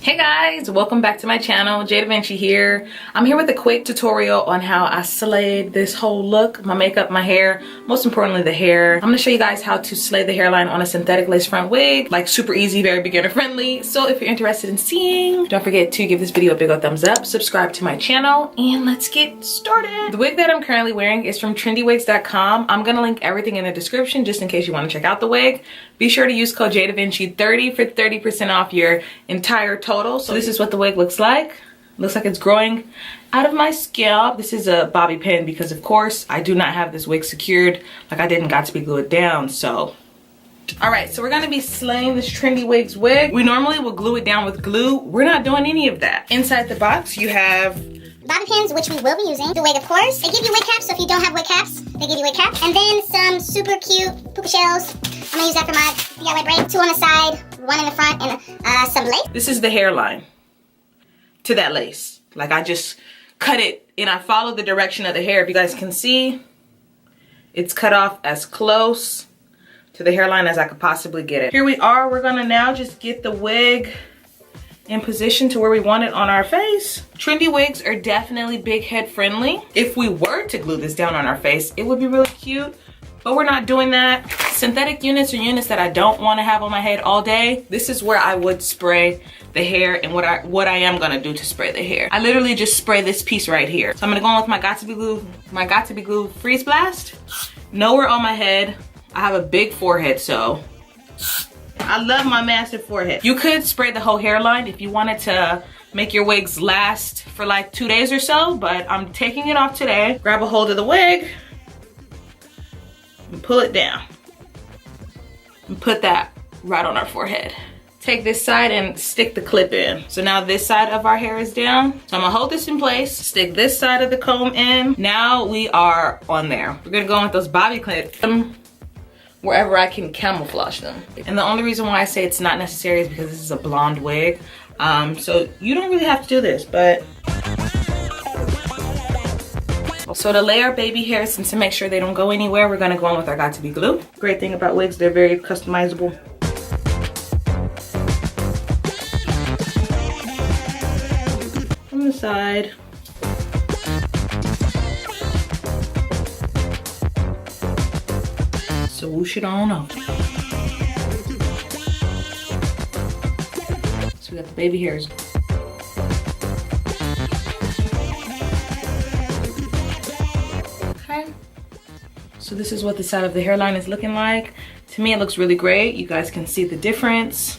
Hey guys, welcome back to my channel. WIG here. I'm here with a quick tutorial on how I slayed this whole look, my makeup, my hair, most importantly the hair. I'm gonna show you guys how to slay the hairline on a synthetic lace front wig, like super easy, very beginner friendly. So if you're interested in seeing, don't forget to give this video a big old thumbs up, subscribe to my channel, and let's get started. The wig that I'm currently wearing is from Trendywigs.com. I'm gonna link everything in the description just in case you wanna check out the wig. Be sure to use code WIG30 for 30% off your entire total. So this is what the wig looks like. Looks like it's growing out of my scalp. This is a bobby pin because of course I do not have this wig secured. Like I didn't got to be glued down, so. All right, so we're gonna be slaying this Trendywigs wig. We normally will glue it down with glue. We're not doing any of that. Inside the box you have bobby pins, which we will be using. The wig, of course. They give you wig caps, so if you don't have wig caps, they give you wig caps. And then some super cute puka shells. I'm gonna use that for my DIY braid. 2 on the side, 1 in the front, and some lace. This is the hairline to that lace. Like I just cut it and I followed the direction of the hair. If you guys can see, it's cut off as close to the hairline as I could possibly get it. Here we are. We're gonna now just get the wig in position to where we want it on our face. Trendy wigs are definitely big head friendly. If we were to glue this down on our face, it would be really cute, but we're not doing that. Synthetic units are units that I don't want to have on my head all day. This is where I would spray the hair and what I am gonna do to spray the hair. I literally just spray this piece right here. So I'm gonna go in with my Got to Be Glue Freeze Blast. Nowhere on my head. I have a big forehead, so I love my massive forehead. You could spray the whole hairline if you wanted to make your wigs last for like 2 days or so, but I'm taking it off today. Grab a hold of the wig and pull it down and put that right on our forehead. Take this side and stick the clip in. So now this side of our hair is down. So I'm gonna hold this in place, stick this side of the comb in. Now we are on there. We're gonna go in with those bobby clips wherever I can camouflage them. And the only reason why I say it's not necessary is because this is a blonde wig. So you don't really have to do this, but. So to lay our baby hairs and to make sure they don't go anywhere, we're gonna go in with our Got to Be glue. Great thing about wigs, they're very customizable. From the side. So whoosh it on up. So we got the baby hairs. Okay. So this is what the side of the hairline is looking like. To me, it looks really great. You guys can see the difference.